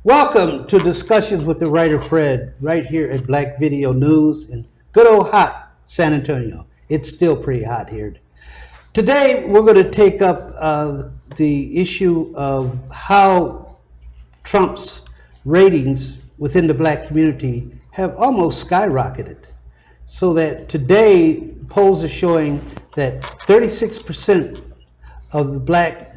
Welcome to Discussions with the Writer Fred, right here at Black Video News in good old hot San Antonio. It's still pretty hot here. Today, we're going to take up the issue of how Trump's ratings within the black community have almost skyrocketed. So that today, polls are showing that 36% of the black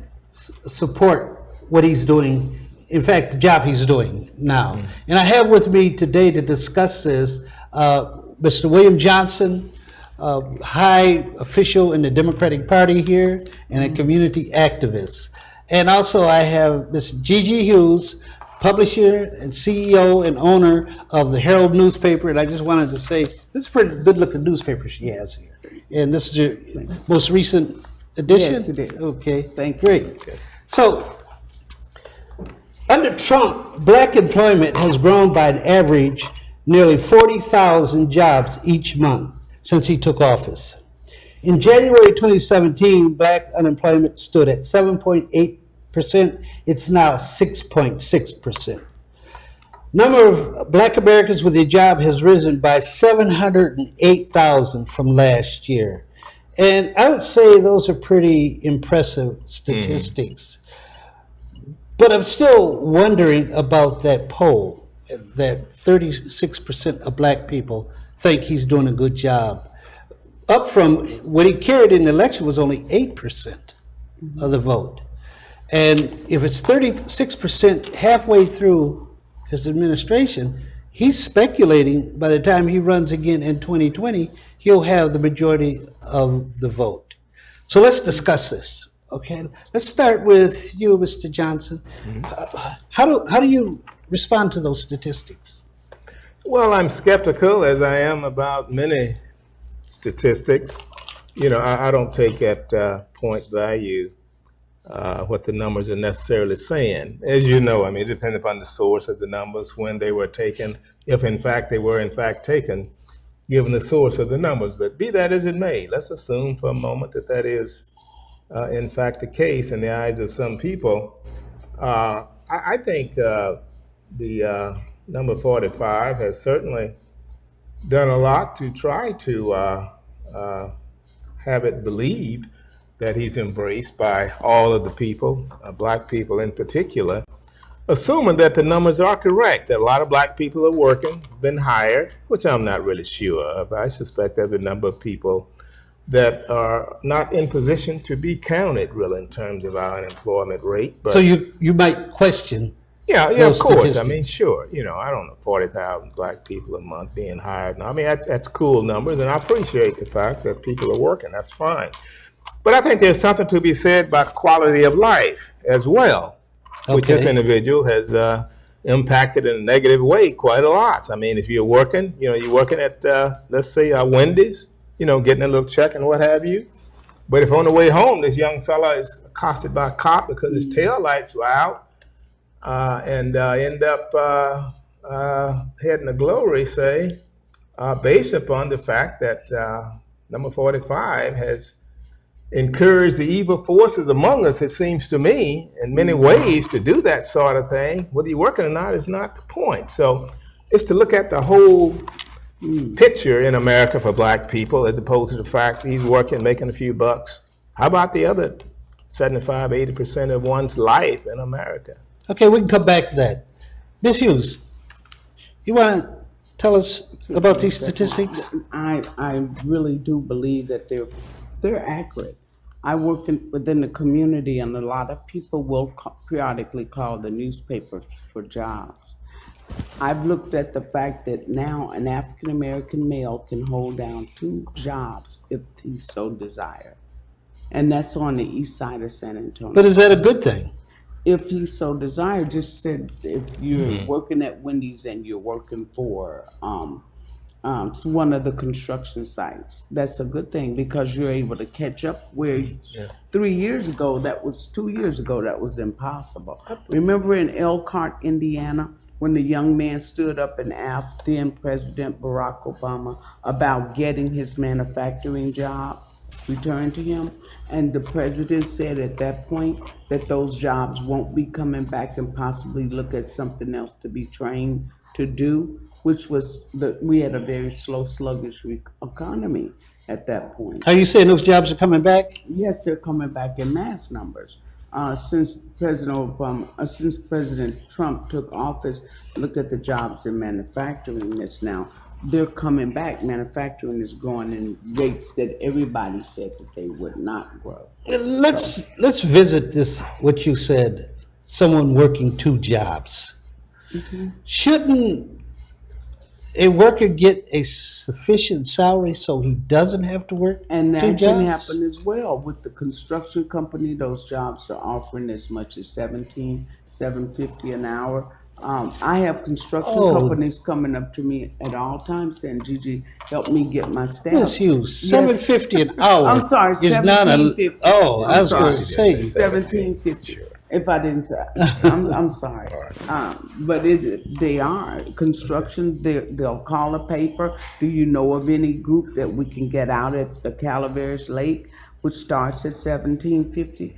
support what he's doing. In fact, the job he's doing now. Mm-hmm. And I have with me today to discuss this Mr. William Johnson, high official in the Democratic Party here and a community activist. And also I have Ms. Gigi Hughes, publisher and CEO and owner of the Herald newspaper. And I just wanted to say, this is a pretty good looking newspaper she has here. And this is your most recent edition? Yes, it is. Okay, thank you. Great. Okay. So, under Trump, black employment has grown by an average nearly 40,000 jobs each month since he took office. In January 2017, black unemployment stood at 7.8%. It's now 6.6%. Number of black Americans with a job has risen by 708,000 from last year. And I would say those are pretty impressive statistics. But I'm still wondering about that poll, that 36% of black people think he's doing a good job. Up from what he carried in the election was only 8% of the vote. And if it's 36% halfway through his administration, he's speculating by the time he runs again in 2020, he'll have the majority of the vote. So let's discuss this. Okay, let's start with you, Mr. Johnson. How do you respond to those statistics? Well, I'm skeptical, as I am about many statistics. You know, I don't take at point value what the numbers are necessarily saying. As you know, I mean, it depends upon the source of the numbers, when they were taken, if in fact they were in fact taken, given the source of the numbers. But be that as it may, let's assume for a moment that that is in fact the case in the eyes of some people. I think the number 45 has certainly done a lot to try to have it believed that he's embraced by all of the people, black people in particular, assuming that the numbers are correct, that a lot of black people are working, been hired, which I'm not really sure of. I suspect there's a number of people that are not in position to be counted really in terms of our unemployment rate. But so you might question. Yeah, of course. I mean, sure. You know, I don't know, 40,000 black people a month being hired. Now, I mean, that's cool numbers, and I appreciate the fact that people are working. That's fine. But I think there's something to be said about quality of life as well, which this individual has impacted in a negative way quite a lot. I mean, if you're working, you know, you're working at, let's say, Wendy's, you know, getting a little check and what have you. But if on the way home, this young fella is accosted by a cop because his tail lights were out, and end up heading to glory, say, based upon the fact that number 45 has encouraged the evil forces among us, it seems to me, in many ways, to do that sort of thing. Whether you're working or not is not the point. So it's to look at the whole picture in America for black people, as opposed to the fact he's working, making a few bucks. How about the other 75-80% of one's life in America? Okay, we can come back to that. Ms. Hughes, you want to tell us about these statistics? I really do believe that they're accurate. I work within the community, and a lot of people will periodically call the newspapers for jobs. I've looked at the fact that now an African American male can hold down 2 jobs if he so desires. And that's on the east side of San Antonio. But is that a good thing? If he so desires, just said if you're working at Wendy's and you're working for one of the construction sites, that's a good thing because you're able to catch up where 3 years ago, 2 years ago, that was impossible. Remember in Elkhart, Indiana, when the young man stood up and asked then President Barack Obama about getting his manufacturing job returned to him? And the president said at that point that those jobs won't be coming back and possibly look at something else to be trained to do, which was we had a very slow, sluggish economy at that point. Are you saying those jobs are coming back? Yes, they're coming back in mass numbers. Since President Trump took office, look at the jobs in manufacturing this now. They're coming back. Manufacturing is growing in rates that everybody said that they would not grow. Let's visit this, what you said, someone working 2 jobs. Shouldn't a worker get a sufficient salary so he doesn't have to work And 2 that jobs? can happen as well with the construction company. Those jobs are offering as much as $17,750 an hour. I have construction companies coming up to me at all times saying, "Gigi, help me get my staff." Yes, you $7.50 an hour. I'm sorry, is not a. $17.50. Oh, I I'm was going to sorry. say. $17.50. If I didn't say, I'm sorry. But they are construction. They'll call a paper. Do you know of any group that we can get out at the Calaveras Lake, which starts at $17.50?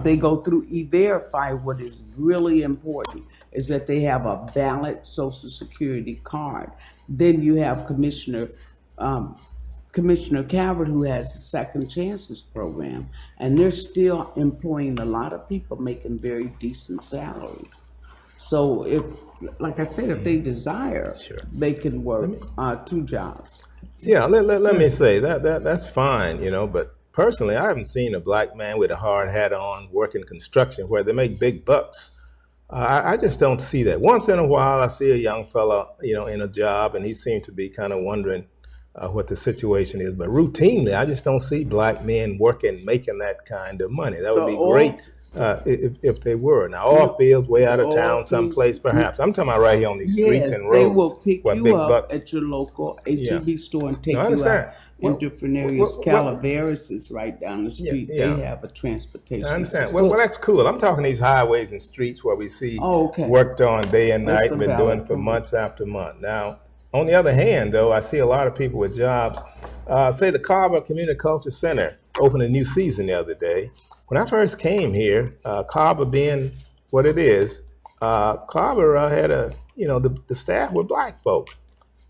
They go through E-Verify. What is really important is that they have a valid Social Security card. Then you have Commissioner Calvert, who has the Second Chances program, and they're still employing a lot of people making very decent salaries. So if, like I said, if they desire, they can work 2 jobs. Yeah, let me say that's fine, but personally, I haven't seen a black man with a hard hat on working construction where they make big bucks. I just don't see that. Once in a while, I see a young fella, in a job, and he seems to be kind of wondering what the situation is. But routinely, I just don't see black men making that kind of money. That would be great if they were. Now, oil fields way out of town, someplace perhaps. I'm talking about right here on these streets and roads. They will pick where you big up bucks. at your local HEB store and take No, I you understand. out in different areas. Calaveras is right down the street. Yeah. They have a transportation I understand. system. Well, that's cool. I'm talking these highways and streets where we see worked on day and That's night, a been valid doing for point. months after month. Now, on the other hand, though, I see a lot of people with jobs. Say the Carrboro Community Culture Center opened a new season the other day. When I first came here, Carrboro being what it is, Carrboro had the staff were black folk,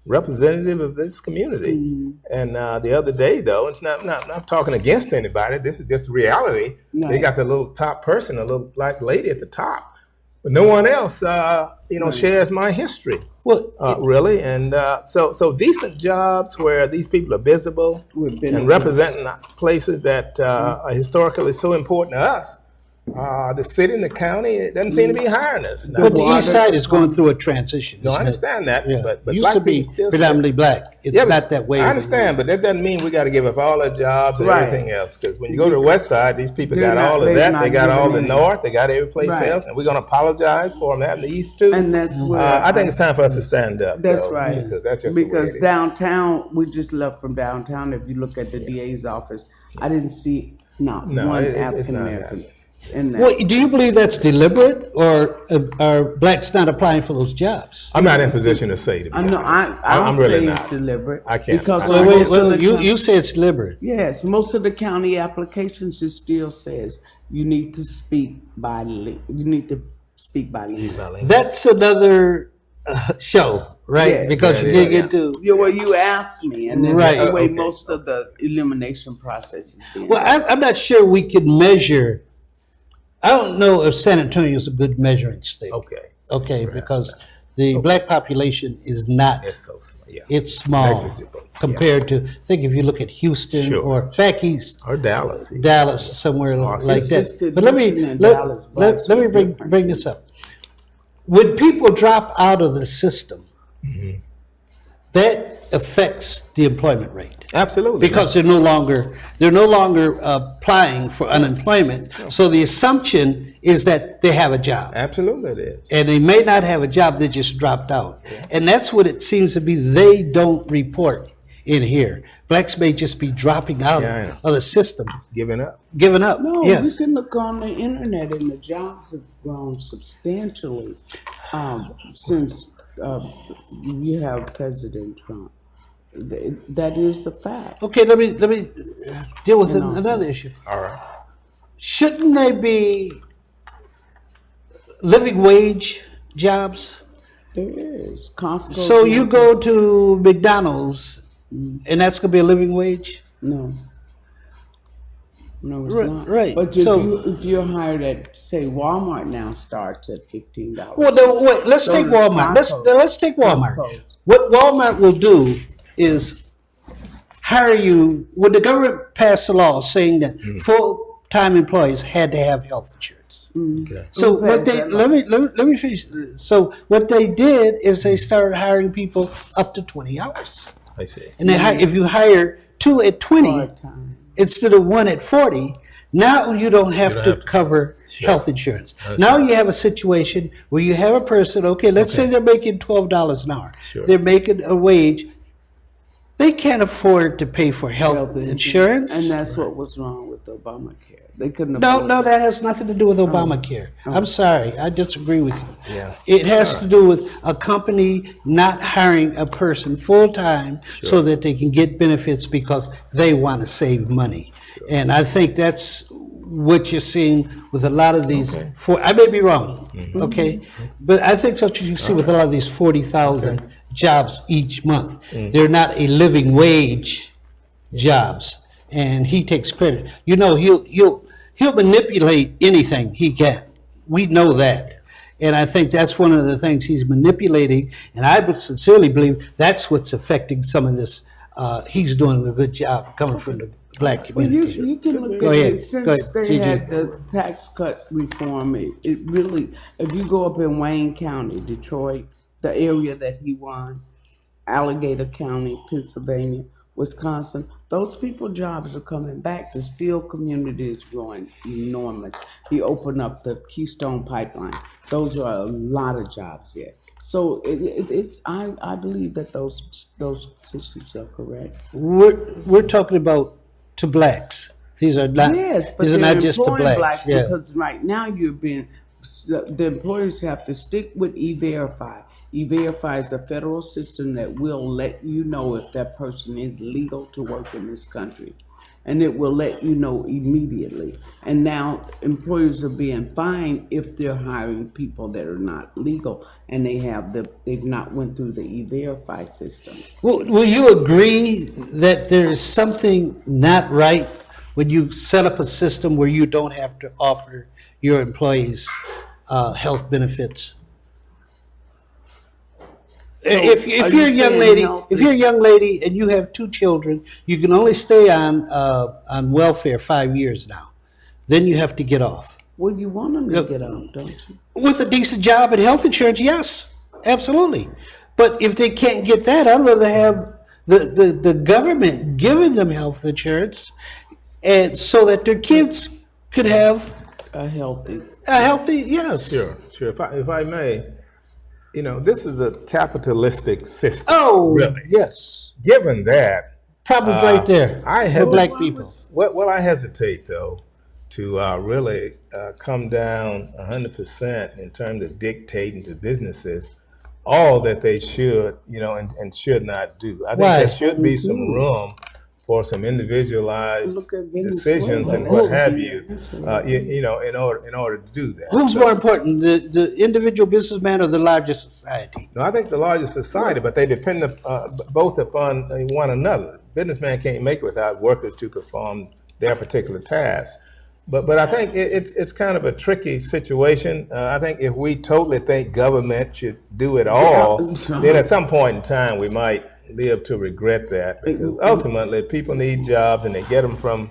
representative of this community. And the other day, though, it's not talking against anybody. This is just reality. Right. They got the little top person, a little black lady at the top, but no one else, shares my history. Well, Really, and so decent jobs where these people are visible and representing places that are historically so important to us. The city and the county, it doesn't seem to be hiring us. Now, but the East Side is going through a transition. no, I isn't it? understand that, Yeah. but It used black to be people still predominantly black. It's Yeah, but not that way. I understand, but that doesn't mean we got to give up all our jobs and Right. everything else. Because when you go to the West Side, these people They're got not- all of they're that. not They got all the giving in. North. They got every place Right. else, and we're going to apologize for them having the East too. And that's where I think it's time for us to stand up. That's though, right. Because that's just the way because it is. downtown, we just left from downtown. If you look at the DA's office, I didn't see not No, one it's African not American happening. in that. Well, do you believe that's deliberate, or are blacks not applying for those jobs? I'm not in position to say. To be I know. honest. I don't I'm really say not. it's deliberate. I can't. Because I- Wait, most of the you say it's deliberate. yes, most of the county applications it still says you need to speak bilingual. You need to speak bilingual. That's another show, right? Yeah. Because Yeah, you yeah, dig yeah. into. Well, you asked me, and then Right. that's the way Okay. most of the elimination process is being. Well, I'm not sure we can measure. I don't know if San Antonio is a good measuring stick. Okay, because the black population is not. It's so small. Yeah. It's small Negligible. compared to. I think if you look at Houston Sure. or back east, Or Dallas. Dallas, somewhere like that. Assisted But let me Houston and let, Dallas, let, blacks let me are bring different. bring this up. When people drop out of the system, that affects the employment rate Absolutely. because they're no longer applying for unemployment. So the assumption is that they have a job. Absolutely it is. And they may not have a job, they just dropped out. And that's what it seems to be. They don't report in here. Blacks may just be dropping out Yeah, I know. of the system, Giving up. giving up. No, Yes. you can look on the internet, and the jobs have grown substantially since you have President Trump. That is a fact. Okay, let me deal with You know. another issue. All right. Shouldn't they be living wage jobs? There is. Costco. So you go to McDonald's, and that's gonna be a living wage? No. No, it's Right, not. right. But So- if you're hired at, say, Walmart now starts at $15. Well, wait, let's take does Walmart. Let's take Walmart. Costco's. What Walmart will do is hire you. When the government passed a law saying that full-time employees had to have health insurance. Okay. So Who what pays they that let me finish. So what they did is they started hiring people up to 20 hours, I see. and if you hire 2 at 20 Part-time. instead of 1 at 40, now you don't have to cover health insurance. Now you have a situation where you have a person. Okay, let's say they're making $12 an hour. Sure. They're making a wage. They can't afford to pay for health insurance. And that's what was wrong with Obamacare. They couldn't No, afford no, it. that has nothing to do with Obamacare. I'm sorry, I disagree with you. Yeah. It has to do with a company not hiring a person full-time so that they can get benefits because they want to save money. And I think that's what you're seeing with a lot of these, I may be wrong, okay? But I think that's what you see with a lot of these 40,000 jobs each month. They're not a living wage jobs, and he takes credit. You know, he'll manipulate anything he can. We know that. And I think that's one of the things he's manipulating, and I would sincerely believe that's what's affecting some of this. He's doing a good job coming from the black Well, community. you can look Go at ahead. it. Since Go ahead, they Gigi. had the tax cut reform, it really, if you go up in Wayne County, Detroit, the area that he won, Alligator County, Pennsylvania, Wisconsin, those people jobs are coming back. The steel community is growing enormous. He opened up the Keystone Pipeline. Those are a lot of jobs there. So I believe that those statistics are correct. We're talking about to blacks. These are not. Yes, but these are they're not just to employing blacks. blacks Yeah. because right now the employers have to stick with E-Verify. E-Verify is a federal system that will let you know if that person is legal to work in this country. And it will let you know immediately. And now employers are being fined if they're hiring people that are not legal and they've not went through the E-Verify system. Will you agree that there is something not right when you set up a system where you don't have to offer your employees health benefits? If are you're a you young saying lady, health if you're a is- young lady and you have 2 children, you can only stay on welfare 5 years now. Then you have to get off. Well, you want them to get out, don't you? With a decent job and health insurance, yes, absolutely. But if they can't get that, I'd rather have the government giving them health insurance, and so that their kids could have A healthy. a healthy, yes. Sure. If I may, this is a capitalistic system. Oh, really? yes. Given that, Problem right there I for have black people. Well, I hesitate though to really come down 100% in terms of dictating to businesses all that they should, and should not do. I think Why? there should be some room for some individualized Look at Venezuela. decisions and what have you, in order to do that. Who's more important, the individual businessman or the larger society? No, I think the largest society, but they depend both upon one another. Businessman can't make it without workers to perform their particular task. But I think it's kind of a tricky situation. I think if we totally think government should do it all, then at some point in time we might live to regret that, because ultimately people need jobs and they get them from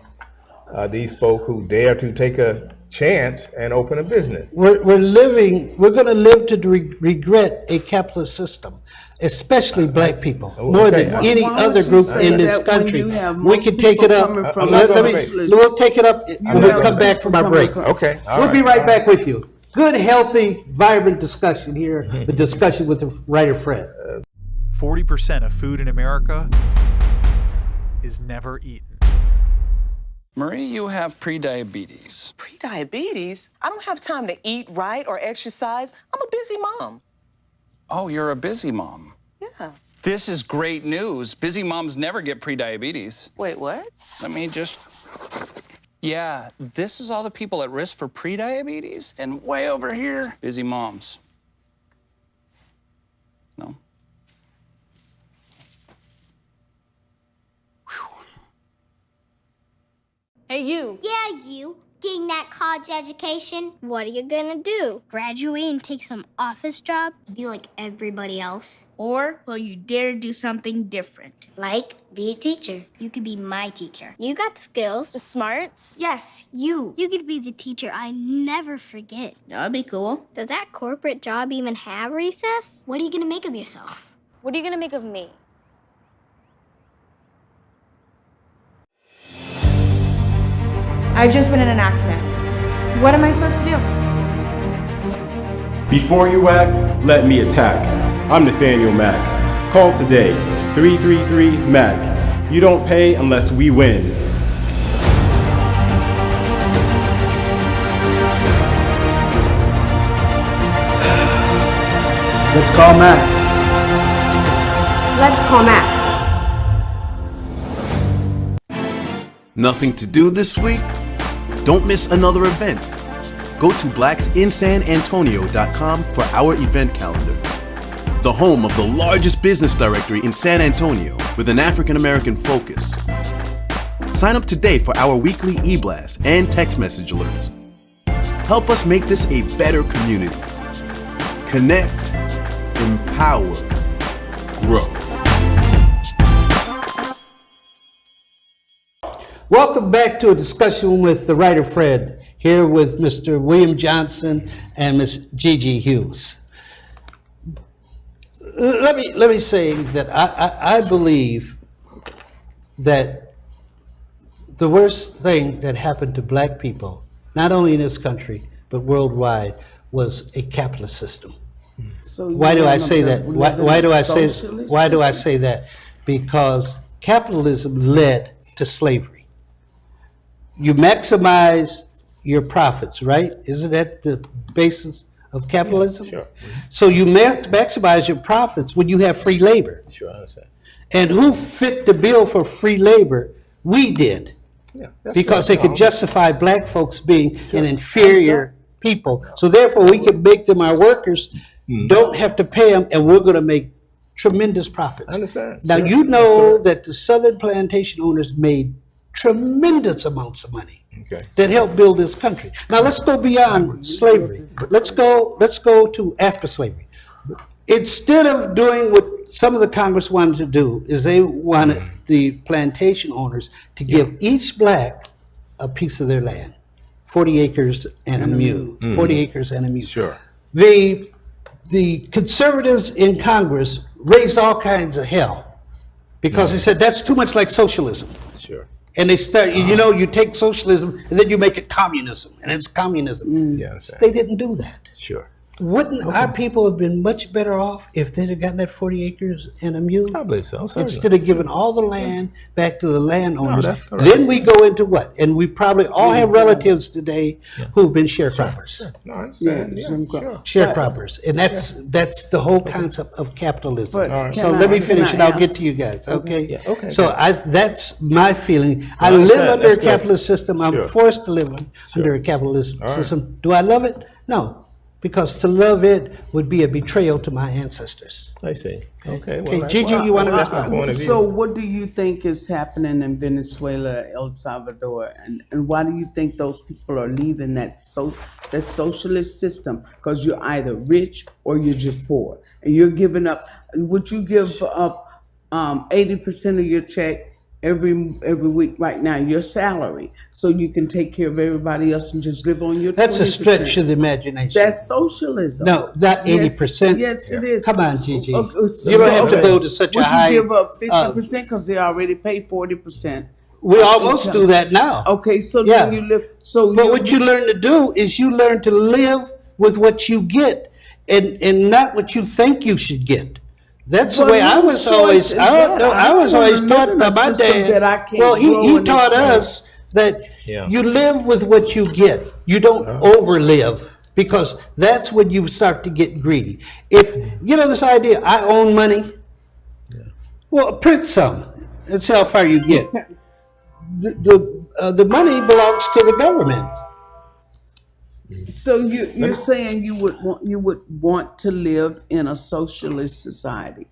these folk who dare to take a chance and open a business. We're going to live to regret a capitalist system, especially black people, more than any Why other would you group say in this that when country. you have We most can take people it up. coming from We'll take it up when we come back from our break. Okay, all We'll right. be right back with you. Good, healthy, vibrant discussion here, the discussion with the writer Fred. 40% of food in America is never eaten. Marie, you have prediabetes. Prediabetes? I don't have time to eat right or exercise. I'm a busy mom. Oh, you're a busy mom. Yeah. This is great news. Busy moms never get prediabetes. Wait, what? Let me just... Yeah, this is all the people at risk for prediabetes, and way over here, busy moms. No? Hey, you. Yeah, you. Getting that college education? What are you gonna do? Graduate and take some office job? Be like everybody else? Or will you dare do something different? Like be a teacher. You could be my teacher. You got the skills. The smarts? Yes, you. You could be the teacher I never forget. That'd be cool. Does that corporate job even have recess? What are you gonna make of yourself? What are you gonna make of me? I've just been in an accident. What am I supposed to do? Before you act, let me attack. I'm Nathaniel Mack. Call today, 333-MAC. You don't pay unless we win. Let's call Mac. Let's call Matt. Nothing to do this week? Don't miss another event. Go to blacksinsanantonio.com for our event calendar. The home of the largest business directory in San Antonio with an African American focus. Sign up today for our weekly e-blast and text message alerts. Help us make this a better community. Connect, empower, grow. Welcome back to a discussion with the writer Fred, here with Mr. William Johnson and Ms. Gigi Hughes. Let me say that I believe that the worst thing that happened to black people, not only in this country, but worldwide, was a capitalist system. So Why do I say that? Why do I say system? that? Because capitalism led to slavery. You maximize your profits, right? Isn't that the basis of capitalism? Sure. So you maximize your profits when you have free labor. Sure, I understand. And who fit the bill for free labor? We did. Yeah, that's Because right. they could justify black folks being an inferior people. So therefore, we could make them our workers, don't have to pay them, and we're going to make tremendous profits. I understand. Now, Sure. you know that the Southern plantation owners made tremendous amounts of money Okay. that helped build this country. Now, let's go beyond slavery. Let's go to after slavery. Instead of doing what some of the Congress wanted to do, is they wanted the plantation owners to give each black a piece of their land, 40 acres and a mule, 40 acres and a mule. Sure. The conservatives in Congress raised all kinds of hell because they said that's too much like socialism. Sure. And they start, you take socialism and then you make it communism, and it's communism. Yeah, I understand. They didn't do that. Sure. Wouldn't our people have been much better off if they'd have gotten that 40 acres and a mule? I believe so, certainly. Instead of giving all the land back to the landowners. that's correct. Then we go into what? And we probably all have relatives today who've been sharecroppers. No, I understand. Yeah, Sure. Sharecroppers. And that's the whole concept of capitalism. But So can let me I finish and I'll get ask- to you guys, okay? Yeah, okay. So that's my feeling. I understand. live under a That's good. capitalist system. I'm Sure. forced to live under a capitalist system. Do I love it? No. Because to love it would be a betrayal to my ancestors. I see. Okay. Okay, that's- Gigi, you want to that's my respond? point of view. So what do you think is happening in Venezuela, El Salvador, and why do you think those people are leaving that socialist system? Because you're either rich or you're just poor, and you're giving up. Would you give up 80% of your check every week right now, your salary, so you can take care of everybody else and just live on your? That's a 20%? stretch of the imagination. That's socialism. No, not 80%. Yes, it is. Come on, Gigi. Okay, so- You don't have to okay. go to such a high. Would you give up 50% because they already paid 40%? We almost do that now. Okay, so Yeah. then you live. So But what you learn to do is you learn to live with what you get and not what you think you should get. That's the Well, way I whose was choice always, is I don't that? know, I was I always don't taught live by in a my system dad. that I can't Well, grow he in taught this place. us that Yeah. you live with what you get. You don't overlive, because that's when you start to get greedy. If, this idea, I own money, Well, print some. Let's see how far you get. The money belongs to the government. So you're saying you would want to live in a socialist society?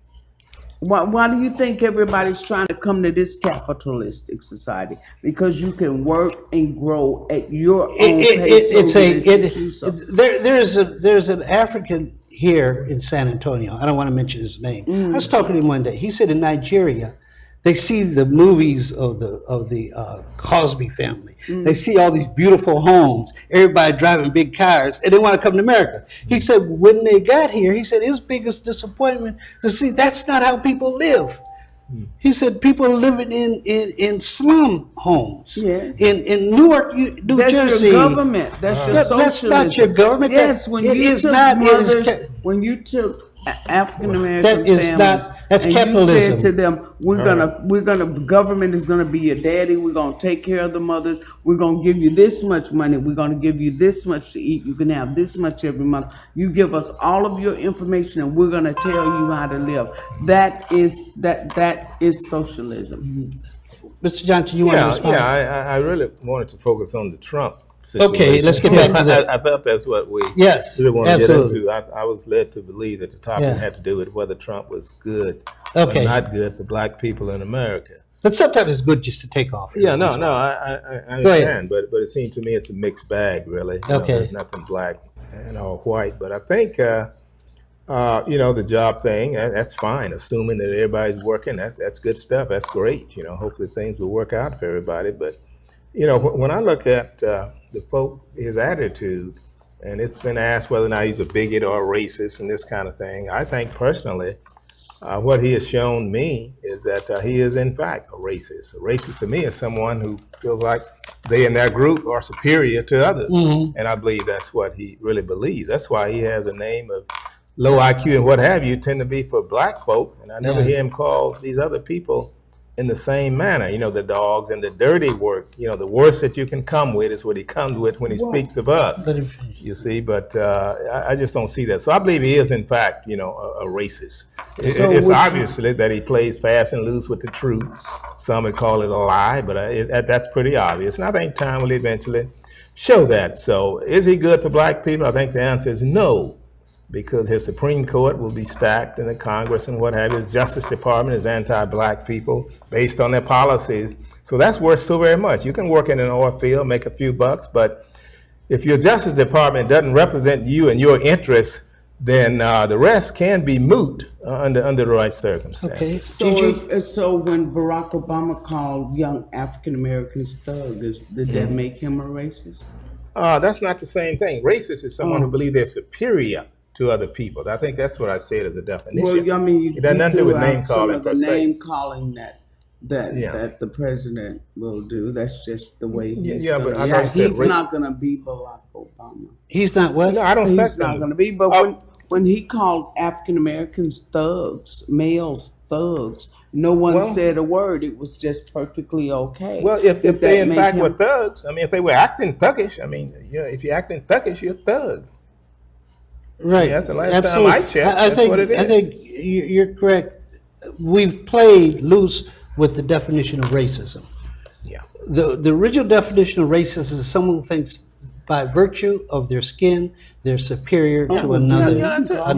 Why do you think everybody's trying to come to this capitalistic society? Because you can work and grow at your own pace. There's an African here in San Antonio. I don't want to mention his name. I was talking to him one day. He said in Nigeria, they see the movies of the Cosby family. They see all these beautiful homes, everybody driving big cars, and they want to come to America. He said when they got here, he said his biggest disappointment is to see that's not how people live. He said people are living in slum homes. Yes. In Newark, New That's Jersey. Your government. That's your socialism. That's not your government. Yes, when you took African American families, that's and capitalism. you said to them, government is gonna be your daddy. We're gonna take care of the mothers. We're gonna give you this much money. We're gonna give you this much to eat. You can have this much every month. You give us all of your information, and we're gonna tell you how to live. That is socialism. Mr. Johnson, you want to respond? Yeah, I really wanted to focus on the Trump situation. Okay, let's get back to that. I thought that's what we really want to get into. I was led to believe that the topic had to do with whether Trump was good or not good for black people in America. But sometimes it's good just to take off. I understand, but it seemed to me it's a mixed bag, really. There's nothing black and all white. But I think, the job thing, that's fine. Assuming that everybody's working, that's good stuff. That's great. Hopefully things will work out for everybody. But, when I look at the folk, his attitude, and it's been asked whether or not he's a bigot or a racist and this kind of thing. I think personally, what he has shown me is that he is in fact a racist. A racist to me is someone who feels like they in their group are superior to others. And I believe that's what he really believes. That's why he has a name of low IQ and what have you tend to be for black folk. And I never hear him call these other people in the same manner, the dogs and the dirty work, the worst that you can come with is what he comes with when he speaks of us, you see, but I just don't see that. So I believe he is, in fact, a racist. It's obviously that he plays fast and loose with the truth. Some would call it a lie, but that's pretty obvious. And I think time will eventually show that. So is he good for black people? I think the answer is no, because his Supreme Court will be stacked in the Congress and what have you. His Justice Department is anti-black people based on their policies. So that's worth so very much. You can work in an oil field, make a few bucks, but if your Justice Department doesn't represent you and your interests, then the rest can be moot under the right circumstances. Okay. So when Barack Obama called young African Americans thugs, did that make him a racist? That's not the same thing. Racist is someone who believes they're superior to other people. I think that's what I said as a definition. Well, I mean, it has nothing to do with name calling per se. Name calling that the president will do. That's just the way he's he's not going to be Barack Obama. He's not what? No, I don't expect he's not going to be. But when he called African Americans thugs, males thugs, no one said a word. It was just perfectly okay. Well, if they in fact were thugs, if they were acting thuggish, if you're acting thuggish, you're a thug. Right. That's the last time I checked. That's what it is. I think you're correct. We've played loose with the definition of racism. Yeah. The original definition of racism is someone who thinks by virtue of their skin they're superior to another people. I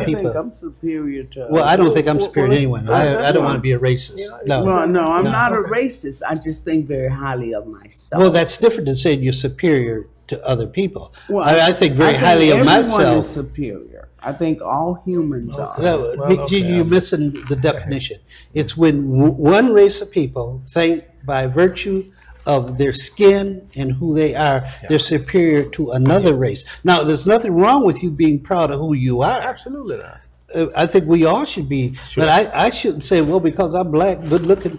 think I'm superior to. Well, I don't think I'm superior to anyone. I don't want to be a racist. No, I'm not a racist. I just think very highly of myself. Well, that's different than saying you're superior to other people. Well, I think very highly of myself. Everyone is superior. I think all humans are. No, you're missing the definition. It's when one race of people think by virtue of their skin and who they are, they're superior to another race. Now, there's nothing wrong with you being proud of who you are. Absolutely not. I think we all should be, but I shouldn't say, well, because I'm black, good looking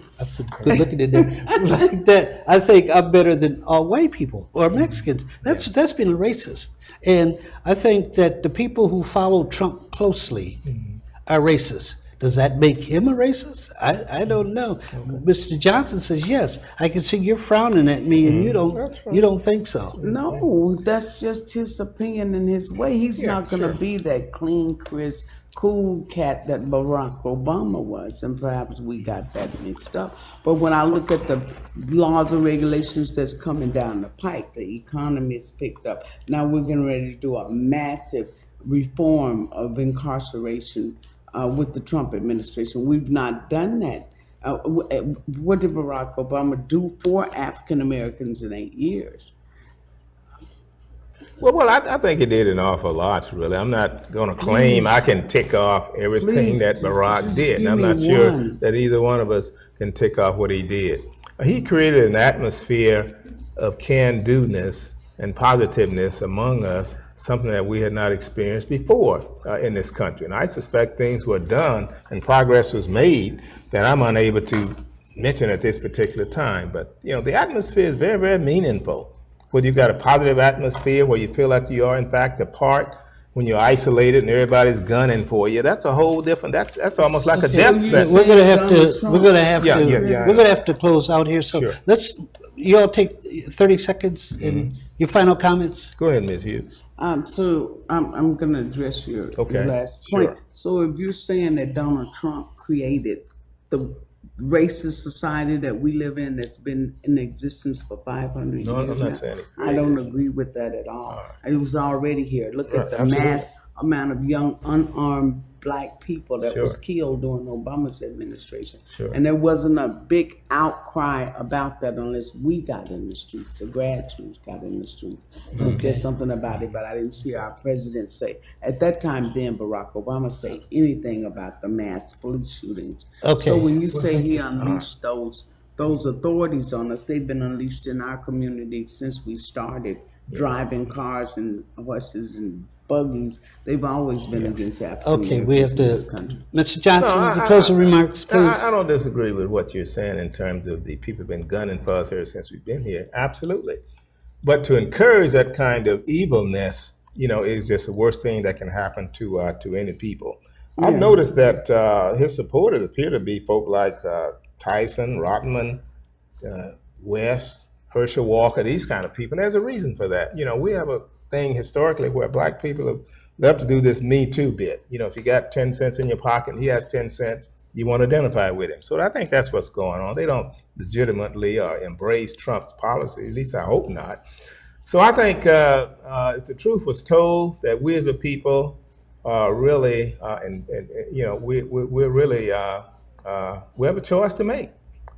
in there, like that. I think I'm better than all white people or Mexicans. That's being racist. And I think that the people who follow Trump closely are racist Does that make him a racist? I don't know. Mr. Johnson says yes. I can see you're frowning at me, and you don't think so. No, that's just his opinion and his way. He's not going to be that clean, crisp, cool cat that Barack Obama was, and perhaps we got that mixed up. But when I look at the laws and regulations that's coming down the pike, the economy is picked up. Now we're getting ready to do a massive reform of incarceration with the Trump administration. We've not done that. What did Barack Obama do for African Americans in 8 years? Well, I think he did an awful lot, really. I'm not going to claim I can tick off everything that Barack did. And I'm not sure that either one of us can tick off what he did. He created an atmosphere of can-do-ness and positiveness among us, something that we had not experienced before in this country. And I suspect things were done and progress was made that I'm unable to mention at this particular time. But, the atmosphere is very, very meaningful. Whether you've got a positive atmosphere where you feel like you are, in fact, apart, when you're isolated and everybody's gunning for you, that's a whole different, that's almost like a death sentence. We're gonna have to close out here. So you all take 30 seconds and your final comments. Go ahead, Ms. Hughes. So I'm going to address your last point. Sure. So if you're saying that Donald Trump created the racist society that we live in that's been in existence for 500 years. No, I'm not saying it. I don't agree with that at all. It was already here. Look at the mass amount of young, unarmed Black people that was killed during Obama's administration. And there wasn't a big outcry about that unless we got in the streets, the grassroots got in the streets and said something about it, but I didn't see our president say, at that time then, Barack Obama say anything about the mass police shootings. So when you say he unleashed those authorities on us, they've been unleashed in our community since we started driving cars and horses and buggies. They've always been against African Americans we have to. in this country. Mr. Johnson, the closing remarks, please. I don't disagree with what you're saying in terms of the people have been gunning for us here since we've been here. Absolutely. But to encourage that kind of evilness, is just the worst thing that can happen to any people. I've noticed that his supporters appear to be folk like Tyson, Rotman, West, Herschel Walker, these kind of people. And there's a reason for that. We have a thing historically where Black people have loved to do this Me Too bit. If you got 10 cents in your pocket and he has 10 cents, you want to identify with him. So I think that's what's going on. They don't legitimately embrace Trump's policy, at least I hope not. So I think if the truth was told that we as a people really, we're really, we have a choice to make,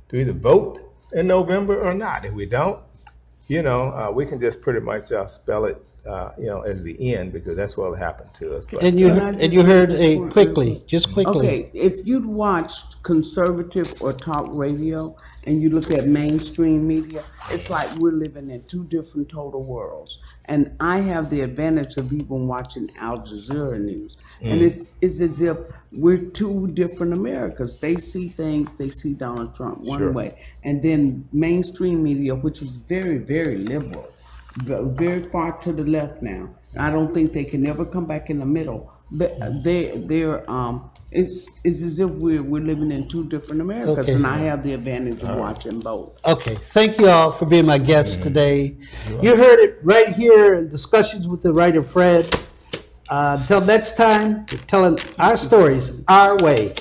to either vote in November or not. If we don't, we can just pretty much spell it, as the end, because that's what will happen to us. But, and you heard quickly. Okay, if you'd watched conservative or talk radio and you look at mainstream media, it's like we're living in two different total worlds. And I have the advantage of even watching Al Jazeera news. And it's as if we're two different Americas. They see things, they see Donald Trump one way. And then mainstream media, which is very, very liberal, very far to the left now. I don't think they can ever come back in the middle. It's as if we're living in two different Americas, and I have the advantage of watching both. Okay, thank you all for being my guests today. You heard it right here in Discussions with the Writer Fred. Until next time, we're telling our stories our way.